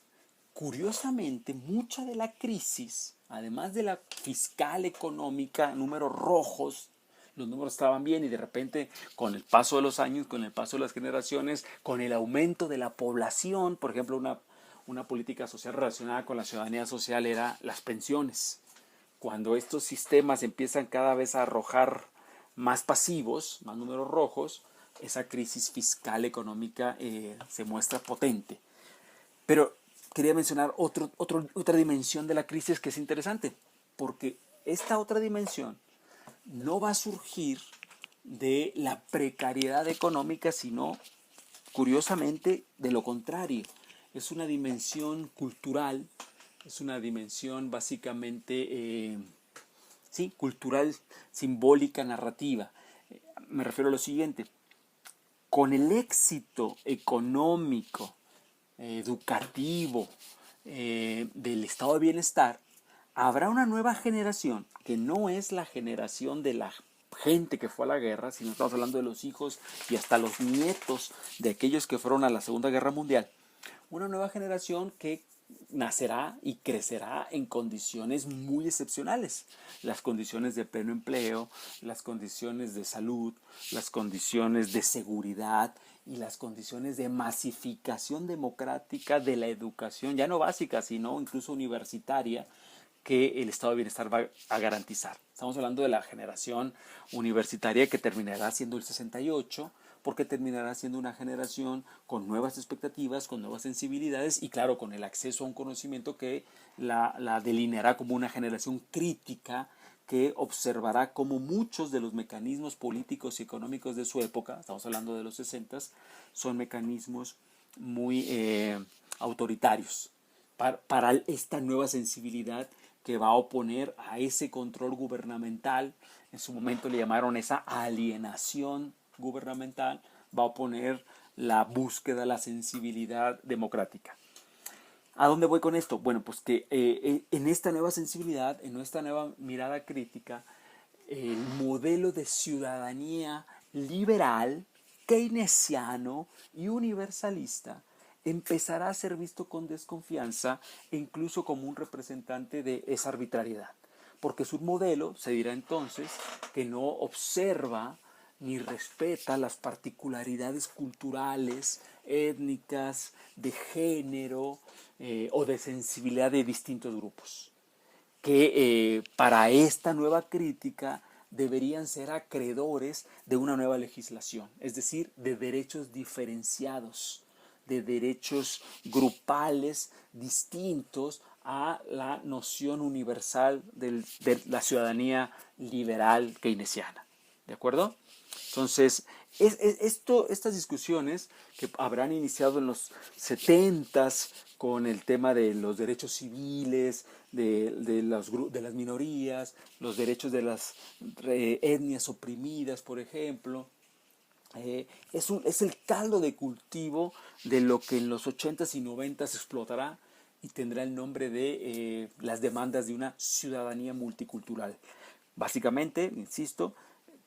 curiosamente, mucha de la crisis, además de la fiscal económica, números rojos, los números estaban bien y de repente con el paso de los años, con el paso de las generaciones, con el aumento de la población, por ejemplo, una política social relacionada con la ciudadanía social era las pensiones. Cuando estos sistemas empiezan cada vez a arrojar más pasivos, más números rojos, esa crisis fiscal económica se muestra potente. Pero quería mencionar otra dimensión de la crisis que es interesante, porque esta otra dimensión no va a surgir de la precariedad económica, sino, curiosamente, de lo contrario. Es una dimensión cultural, es una dimensión básicamente, sí, cultural, simbólica, narrativa. Me refiero a lo siguiente: con el éxito económico, educativo, del estado de bienestar, habrá una nueva generación que no es la generación de la gente que fue a la guerra, sino estamos hablando de los hijos y hasta los nietos de aquellos que fueron a la Segunda Guerra Mundial. Una nueva generación que nacerá y crecerá en condiciones muy excepcionales. Las condiciones de pleno empleo, las condiciones de salud, las condiciones de seguridad y las condiciones de masificación democrática de la educación, ya no básica, sino incluso universitaria, que el estado de bienestar va a garantizar. Estamos hablando de la generación universitaria que terminará siendo el 68, porque terminará siendo una generación con nuevas expectativas, con nuevas sensibilidades y claro, con el acceso a un conocimiento que la delineará como una generación crítica que observará cómo muchos de los mecanismos políticos y económicos de su época, estamos hablando de los 60, son mecanismos muy autoritarios, para esta nueva sensibilidad que va a oponer a ese control gubernamental. En su momento le llamaron esa alienación gubernamental, va a oponer la búsqueda, la sensibilidad democrática. ¿A dónde voy con esto? Bueno, pues que en esta nueva sensibilidad, en esta nueva mirada crítica, el modelo de ciudadanía liberal, keynesiano y universalista empezará a ser visto con desconfianza e incluso como un representante de esa arbitrariedad. Porque su modelo se dirá entonces que no observa ni respeta las particularidades culturales, étnicas, de género o de sensibilidad de distintos grupos. Que para esta nueva crítica deberían ser acreedores de una nueva legislación, es decir, de derechos diferenciados, de derechos grupales distintos a la noción universal de la ciudadanía liberal keynesiana. ¿De acuerdo? Entonces, estas discusiones que habrán iniciado en los 70s con el tema de los derechos civiles, de las minorías, los derechos de las etnias oprimidas, por ejemplo, es el caldo de cultivo de lo que en los 80s y 90s explotará y tendrá el nombre de las demandas de una ciudadanía multicultural. Básicamente, insisto,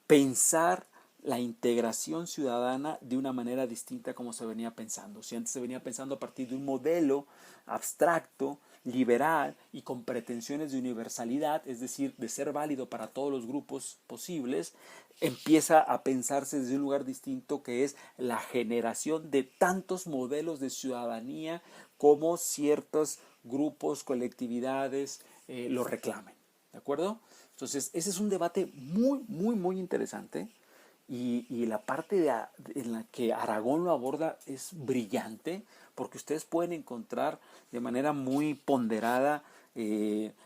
pensar la integración ciudadana de una manera distinta como se venía pensando. Si antes se venía pensando a partir de un modelo abstracto, liberal y con pretensiones de universalidad, es decir, de ser válido para todos los grupos posibles, empieza a pensarse desde un lugar distinto, que es la generación de tantos modelos de ciudadanía como ciertos grupos, colectividades lo reclamen. ¿De acuerdo? Entonces, ese es un debate muy, muy, muy interesante. Y la parte en la que Aragón lo aborda es brillante, porque ustedes pueden encontrar de manera muy ponderada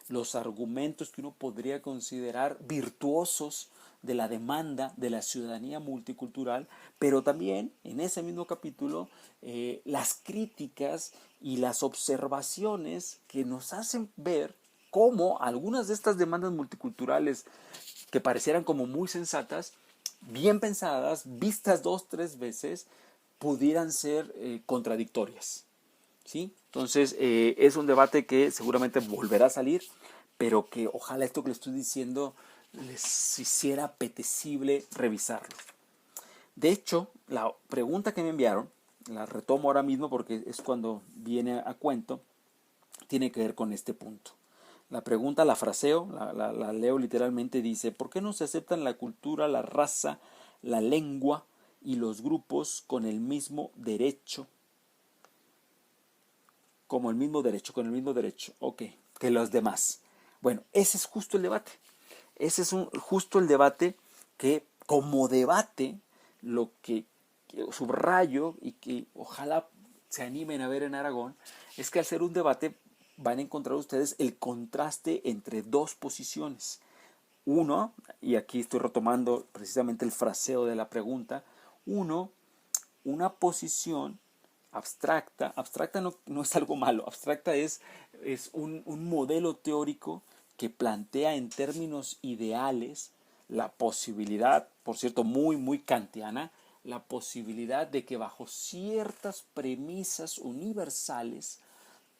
los argumentos que uno podría considerar virtuosos de la demanda de la ciudadanía multicultural, pero también en ese mismo capítulo las críticas y las observaciones que nos hacen ver cómo algunas de estas demandas multiculturales que parecieran como muy sensatas, bien pensadas, vistas 2, 3 veces, pudieran ser contradictorias. ¿Sí? Entonces, es un debate que seguramente volverá a salir, pero que ojalá esto que les estoy diciendo les hiciera apetecible revisarlo. De hecho, la pregunta que me enviaron, la retomo ahora mismo porque es cuando viene a cuento, tiene que ver con este punto. La pregunta la fraseo, la leo literalmente, dice: ¿por qué no se aceptan la cultura, la raza, la lengua y los grupos con el mismo derecho? Con el mismo derecho, ok, que los demás. Bueno, ese es justo el debate. Ese es justo el debate que, como debate, lo que subrayo y que ojalá se animen a ver en Aragón, es que al ser un debate van a encontrar ustedes el contraste entre dos posiciones. Uno, y aquí estoy retomando precisamente el fraseo de la pregunta, una posición abstracta no es algo malo, abstracta es un modelo teórico que plantea en términos ideales la posibilidad, por cierto, muy, muy kantiana, la posibilidad de que bajo ciertas premisas universales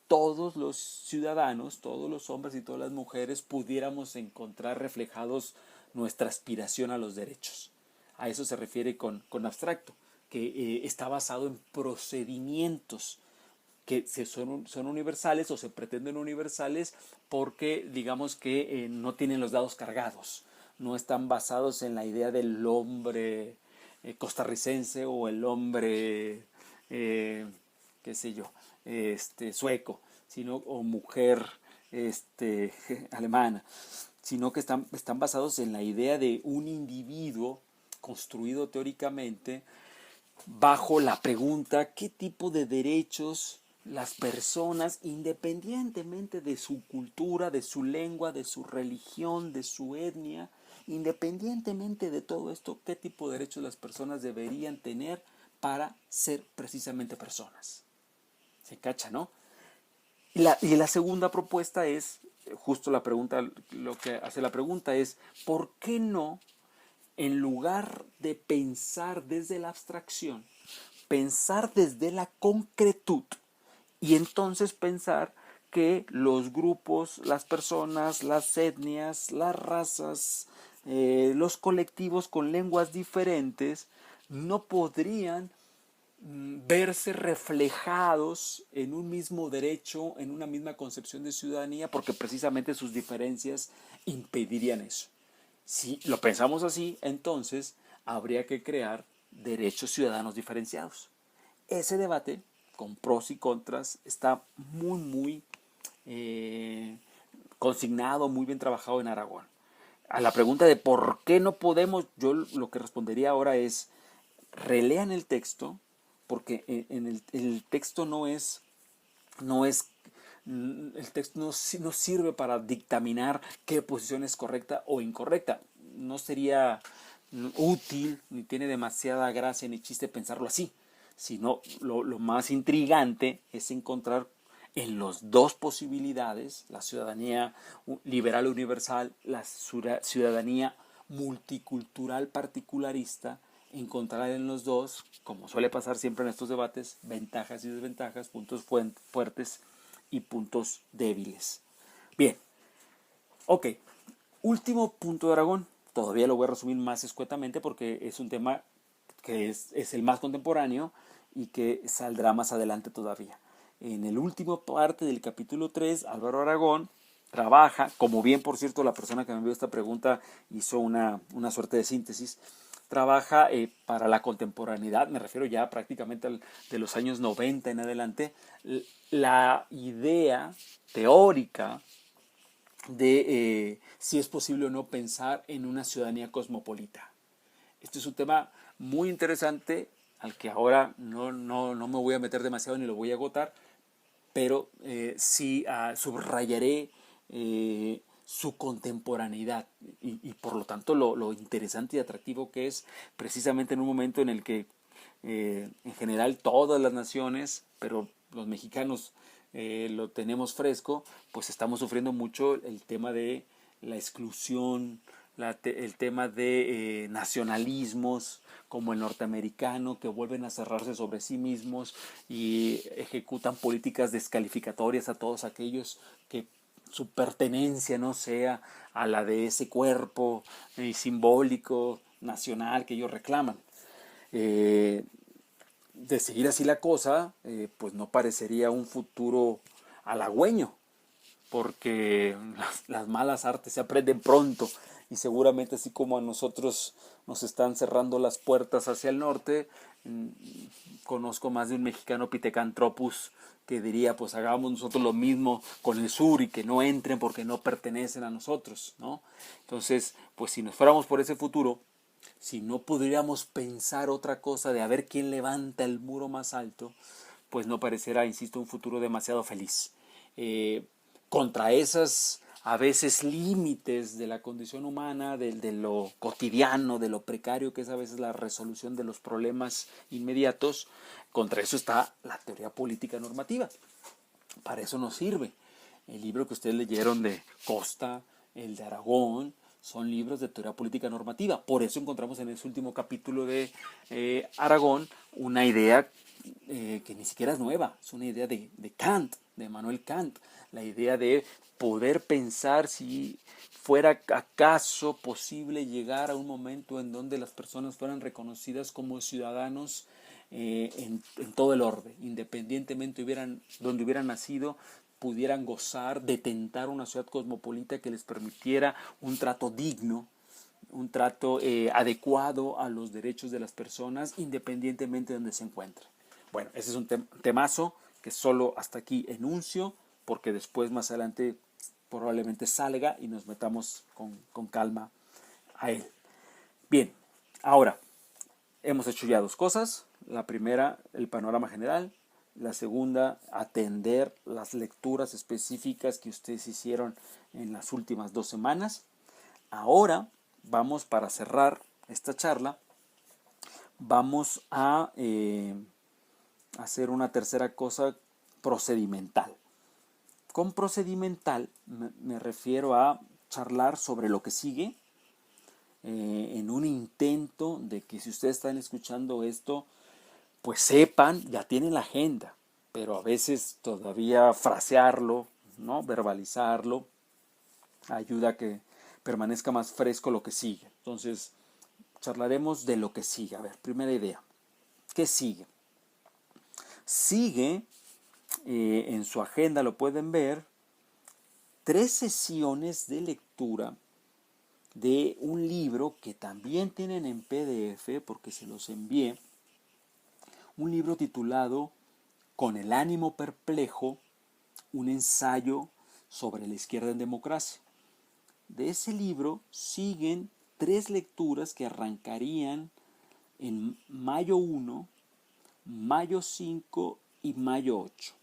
todos los ciudadanos, todos los hombres y todas las mujeres pudiéramos encontrar reflejados nuestra aspiración a los derechos. A eso se refiere con abstracto, que está basado en procedimientos que son universales o se pretenden universales porque digamos que no tienen los dados cargados, no están basados en la idea del hombre costarricense o el hombre qué sé yo, sueco, o mujer alemana, sino que están basados en la idea de un individuo construido teóricamente bajo la pregunta: ¿qué tipo de derechos las personas, independientemente de su cultura, de su lengua, de su religión, de su etnia, independientemente de todo esto, qué tipo de derechos las personas deberían tener para ser precisamente personas? Se cacha, ¿no? Y la segunda propuesta es, justo la pregunta, lo que hace la pregunta es, ¿por qué no, en lugar de pensar desde la abstracción, pensar desde la concretud y entonces pensar que los grupos, las personas, las etnias, las razas, los colectivos con lenguas diferentes no podrían verse reflejados en un mismo derecho, en una misma concepción de ciudadanía, porque precisamente sus diferencias impedirían eso? Si lo pensamos así, entonces habría que crear derechos ciudadanos diferenciados. Ese debate, con pros y contras, está muy eh, consignado, muy bien trabajado en Aragón. A la pregunta de por qué no podemos, yo lo que respondería ahora es, relean el texto, porque en el texto el texto no sirve para dictaminar qué posición es correcta o incorrecta. No sería útil, ni tiene demasiada gracia ni chiste pensarlo así, sino lo más intrigante es encontrar en las dos posibilidades, la ciudadanía liberal universal, la ciudadanía multicultural particularista, encontrar en los dos, como suele pasar siempre en estos debates, ventajas y desventajas, puntos fuertes y puntos débiles. Bien, ok. Último punto de Aragón. Todavía lo voy a resumir más escuetamente porque es un tema que es el más contemporáneo y que saldrá más adelante todavía. En el último parte del capítulo 3, Álvaro Aragón trabaja, como bien por cierto la persona que me envió esta pregunta hizo una suerte de síntesis, trabaja para la contemporaneidad, me refiero ya prácticamente de los años 90 en adelante, la idea teórica de si es posible o no pensar en una ciudadanía cosmopolita. Este es un tema muy interesante al que ahora no me voy a meter demasiado ni lo voy a agotar, pero sí subrayaré su contemporaneidad y por lo tanto lo interesante y atractivo que es precisamente en un momento en el que en general todas las naciones, pero los mexicanos lo tenemos fresco, pues estamos sufriendo mucho el tema de la exclusión, el tema de nacionalismos como el norteamericano que vuelven a cerrarse sobre sí mismos y ejecutan políticas descalificatorias a todos aquellos que su pertenencia no sea a la de ese cuerpo simbólico nacional que ellos reclaman. De seguir así la cosa, pues no parecería un futuro halagüeño, porque las malas artes se aprenden pronto y seguramente así como a nosotros nos están cerrando las puertas hacia el norte, conozco más de un mexicano pitecantropus que diría pues hagamos nosotros lo mismo con el sur y que no entren porque no pertenecen a nosotros, ¿no? Entonces, pues si nos fuéramos por ese futuro, si no podríamos pensar otra cosa de a ver quién levanta el muro más alto, pues no parecerá, insisto, un futuro demasiado feliz. Contra esas a veces límites de la condición humana, de lo cotidiano, de lo precario que es a veces la resolución de los problemas inmediatos, contra eso está la teoría política normativa. Para eso nos sirve. El libro que ustedes leyeron de Costa, el de Aragón, son libros de teoría política normativa. Por eso encontramos en ese último capítulo de Aragón una idea que ni siquiera es nueva, es una idea de Kant, de Emmanuel Kant, la idea de poder pensar si fuera acaso posible llegar a un momento en donde las personas fueran reconocidas como ciudadanos en todo el orden, independientemente donde hubieran nacido, pudieran gozar de tentar una ciudad cosmopolita que les permitiera un trato digno, un trato adecuado a los derechos de las personas, independientemente de donde se encuentren. Bueno, ese es un temazo que solo hasta aquí enuncio, porque después más adelante probablemente salga y nos metamos con calma a él. Bien, ahora hemos hecho ya dos cosas. La primera, el panorama general. La segunda, atender las lecturas específicas que ustedes hicieron en las últimas 2 semanas. Ahora vamos, para cerrar esta charla, vamos a hacer una tercera cosa procedimental. Con procedimental me refiero a charlar sobre lo que sigue, en un intento de que si ustedes están escuchando esto, pues sepan, ya tienen la agenda, pero a veces todavía frasearlo, ¿no? Verbalizarlo, ayuda a que permanezca más fresco lo que sigue. Entonces, charlaremos de lo que sigue. A ver, primera idea. ¿Qué sigue? Sigue, en su agenda lo pueden ver, 3 sesiones de lectura de un libro que también tienen en PDF, porque se los envié, un libro titulado Con el ánimo perplejo, un ensayo sobre la izquierda en democracia. De ese libro siguen 3 lecturas que arrancarían en mayo 1, mayo 5 y mayo 8.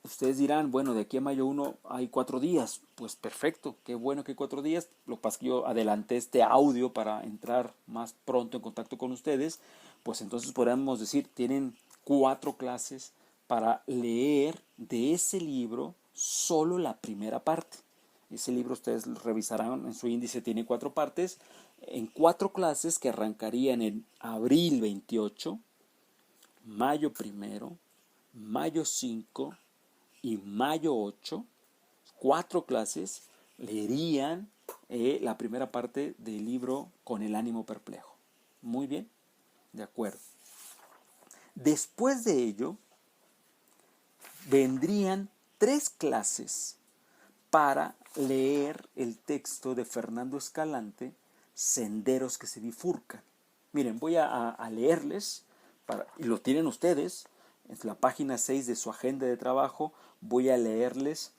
Ustedes dirán, bueno, de aquí a mayo 1 hay 4 días. Pues perfecto, qué bueno que hay 4 días. Lo que pasa es que yo adelanté este audio para entrar más pronto en contacto con ustedes. Pues entonces podríamos decir, tienen 4 clases para leer de ese libro solo la primera parte. Ese libro ustedes lo revisarán en su índice, tiene 4 partes. En 4 clases que arrancarían en abril 28, mayo 1, mayo 5 y mayo 8, 4 clases, leerían la primera parte del libro Con el ánimo perplejo. Muy bien, de acuerdo. Después de ello, vendrían 3 clases para leer el texto de Fernando Escalante, Senderos que se bifurcan. Miren, voy a leerles, y lo tienen ustedes, en la página 6 de su agenda de trabajo, voy a leerles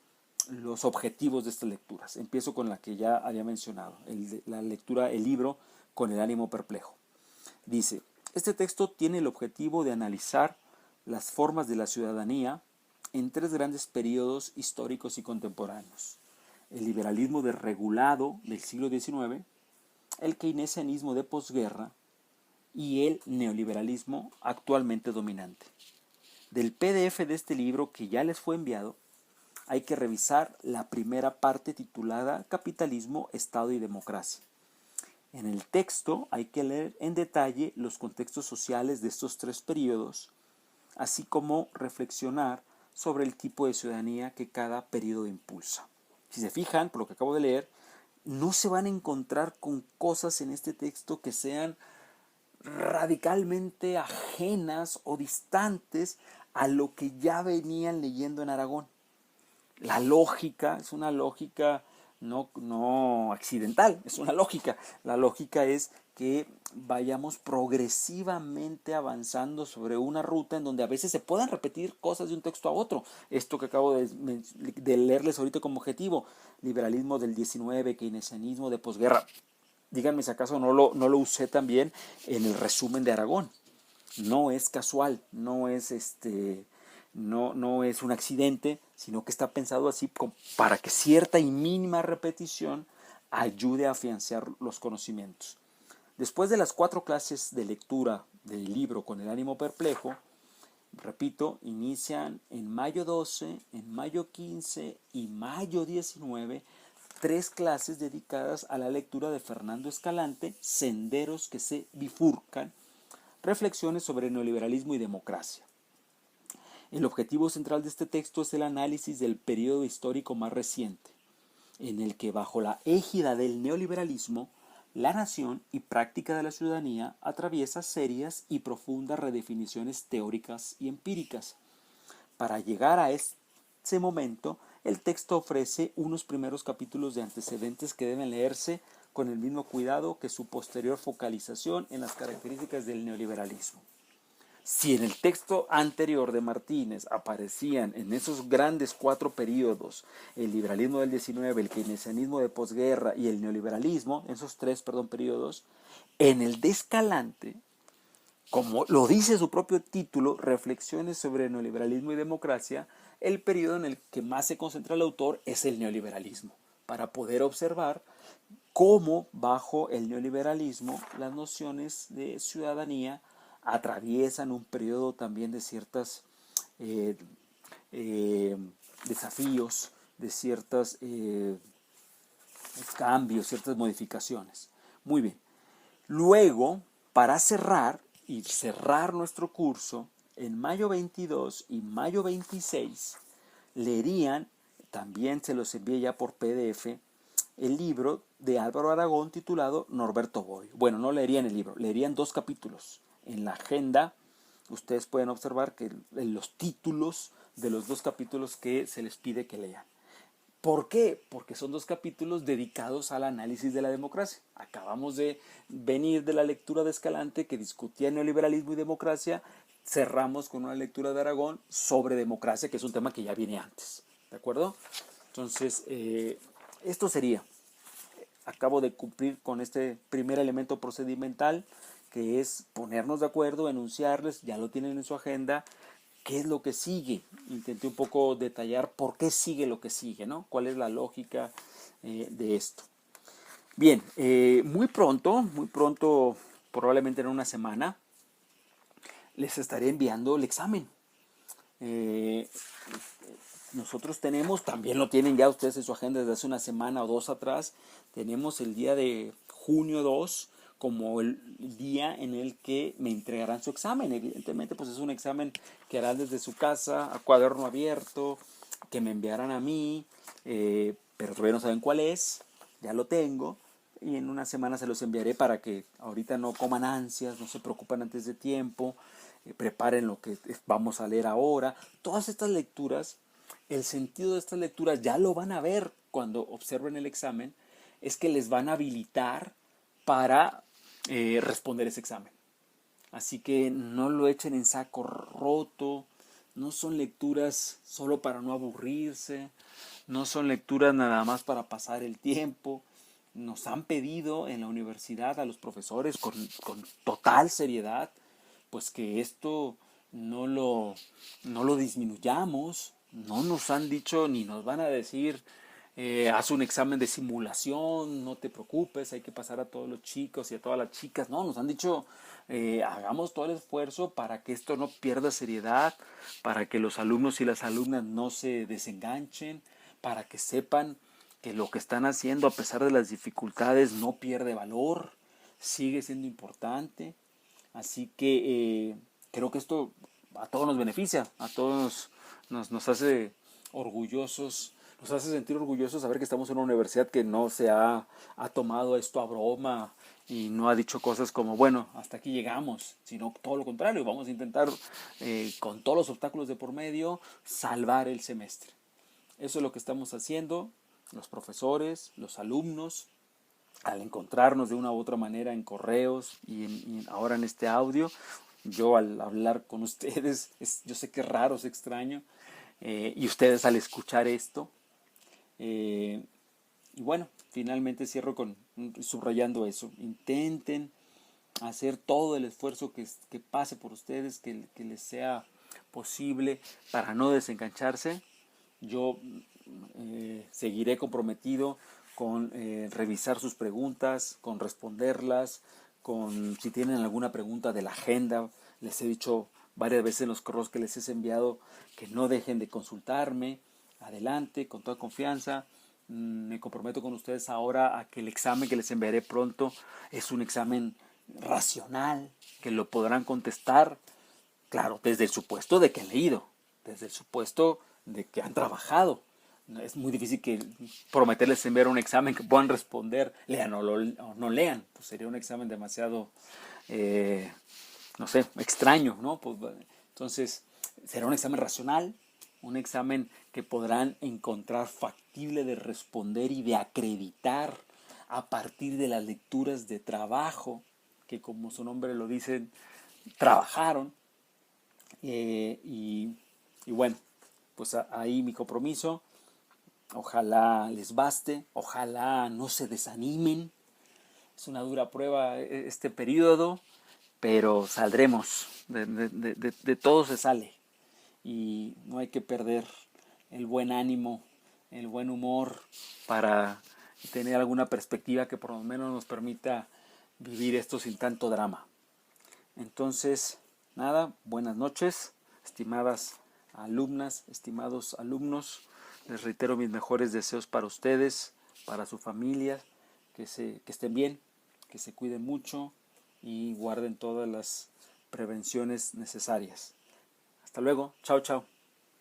los objetivos de estas lecturas. Empiezo con la que ya había mencionado, la lectura, el libro Con el ánimo perplejo. Dice, este texto tiene el objetivo de analizar las formas de la ciudadanía en 3 grandes periodos históricos y contemporáneos. El liberalismo desregulado del siglo XIX, el keynesianismo de posguerra y el neoliberalismo actualmente dominante. Del PDF de este libro que ya les fue enviado, hay que revisar la primera parte titulada Capitalismo, Estado y Democracia. En el texto hay que leer en detalle los contextos sociales de estos 3 periodos, así como reflexionar sobre el tipo de ciudadanía que cada periodo impulsa. Si se fijan, por lo que acabo de leer, no se van a encontrar con cosas en este texto que sean radicalmente ajenas o distantes a lo que ya venían leyendo en Aragón. La lógica es una lógica no accidental, es una lógica. La lógica es que vayamos progresivamente avanzando sobre una ruta en donde a veces se puedan repetir cosas de un texto a otro. Esto que acabo de leerles ahorita como objetivo, liberalismo del 19, keynesianismo de posguerra. Díganme si acaso no lo usé también en el resumen de Aragón. No es casual, no es no es un accidente, sino que está pensado así para que cierta y mínima repetición ayude a afianzar los conocimientos. Después de las 4 clases de lectura del libro Con el ánimo perplejo, repito, inician en mayo 12, en mayo 15 y mayo 19 3 clases dedicadas a la lectura de Fernando Escalante, Senderos que se bifurcan, reflexiones sobre neoliberalismo y democracia. El objetivo central de este texto es el análisis del periodo histórico más reciente, en el que bajo la égida del neoliberalismo, la nación y práctica de la ciudadanía atraviesa serias y profundas redefiniciones teóricas y empíricas. Para llegar a ese momento, el texto ofrece unos primeros capítulos de antecedentes que deben leerse con el mismo cuidado que su posterior focalización en las características del neoliberalismo. Si en el texto anterior de Martínez aparecían en esos grandes 4 periodos el liberalismo del 19, el keynesianismo de posguerra y el neoliberalismo, esos 3 periodos, en el de Escalante, como lo dice su propio título, Reflexiones sobre neoliberalismo y democracia, el periodo en el que más se concentra el autor es el neoliberalismo, para poder observar cómo bajo el neoliberalismo las nociones de ciudadanía atraviesan un periodo también de ciertas eh, desafíos, de ciertos cambios, ciertas modificaciones. Muy bien. Luego, para cerrar nuestro curso, en mayo 22 y mayo 26, leerían, también se los envié ya por PDF, el libro de Álvaro Aragón titulado Norberto Bobbio. Bueno, no leerían el libro, leerían 2 capítulos. En la agenda ustedes pueden observar que en los títulos de los 2 capítulos que se les pide que lean. ¿Por qué? Porque son 2 capítulos dedicados al análisis de la democracia. Acabamos de venir de la lectura de Escalante que discutía neoliberalismo y democracia. Cerramos con una lectura de Aragón sobre democracia, que es un tema que ya viene antes. ¿De acuerdo? Entonces, esto sería. Acabo de cumplir con este primer elemento procedimental, que es ponernos de acuerdo, enunciarles, ya lo tienen en su agenda. ¿Qué es lo que sigue? Intenté un poco detallar por qué sigue lo que sigue, ¿no? ¿Cuál es la lógica de esto? Bien, muy pronto, probablemente en una semana, les estaré enviando el examen. Nosotros tenemos, también lo tienen ya ustedes en su agenda desde hace una semana o 2 atrás, tenemos el día de junio 2 como el día en el que me entregarán su examen. Evidentemente, pues es un examen que harán desde su casa, a cuaderno abierto, que me enviarán a mí, pero todavía no saben cuál es, ya lo tengo, y en una semana se los enviaré para que ahorita no coman ansias, no se preocupen antes de tiempo, preparen lo que vamos a leer ahora. Todas estas lecturas, el sentido de estas lecturas ya lo van a ver cuando observen el examen, es que les van a habilitar para responder ese examen. Así que no lo echen en saco roto, no son lecturas solo para no aburrirse, no son lecturas nada más para pasar el tiempo. Nos han pedido en la universidad a los profesores con total seriedad, pues que esto no lo disminuyamos. No nos han dicho ni nos van a decir haz un examen de simulación, no te preocupes, hay que pasar a todos los chicos y a todas las chicas. No, nos han dicho hagamos todo el esfuerzo para que esto no pierda seriedad, para que los alumnos y las alumnas no se desenganchen, para que sepan que lo que están haciendo a pesar de las dificultades no pierde valor, sigue siendo importante. Así que creo que esto a todos nos beneficia, a todos nos hace orgullosos, nos hace sentir orgullosos saber que estamos en una universidad que no se ha tomado esto a broma y no ha dicho cosas como, bueno, hasta aquí llegamos, sino todo lo contrario, vamos a intentar con todos los obstáculos de por medio salvar el semestre. Eso es lo que estamos haciendo, los profesores, los alumnos, al encontrarnos de una u otra manera en correos y ahora en este audio. Yo al hablar con ustedes, yo sé que es raro, es extraño, y ustedes al escuchar esto. Y bueno, finalmente cierro subrayando eso. Intenten hacer todo el esfuerzo que pase por ustedes, que les sea posible para no desengancharse. Yo seguiré comprometido con revisar sus preguntas, con responderlas, con si tienen alguna pregunta de la agenda. Les he dicho varias veces en los correos que les he enviado que no dejen de consultarme. Adelante, con toda confianza. Me comprometo con ustedes ahora a que el examen que les enviaré pronto es un examen racional, que lo podrán contestar, claro, desde el supuesto de que han leído, desde el supuesto de que han trabajado. Es muy difícil prometerles enviar un examen que puedan responder, lean o no lean. Pues sería un examen demasiado, no sé, extraño, ¿no? Pues, entonces, será un examen racional, un examen que podrán encontrar factible de responder y de acreditar a partir de las lecturas de trabajo, que como su nombre lo dice, trabajaron. Y bueno, pues ahí mi compromiso. Ojalá les baste, ojalá no se desanimen. Es una dura prueba este periodo, pero saldremos. De todo se sale. Y no hay que perder el buen ánimo, el buen humor para tener alguna perspectiva que por lo menos nos permita vivir esto sin tanto drama. Entonces, nada, buenas noches, estimadas alumnas, estimados alumnos, les reitero mis mejores deseos para ustedes, para su familia, que estén bien, que se cuiden mucho y guarden todas las prevenciones necesarias. Hasta luego, chao, chao.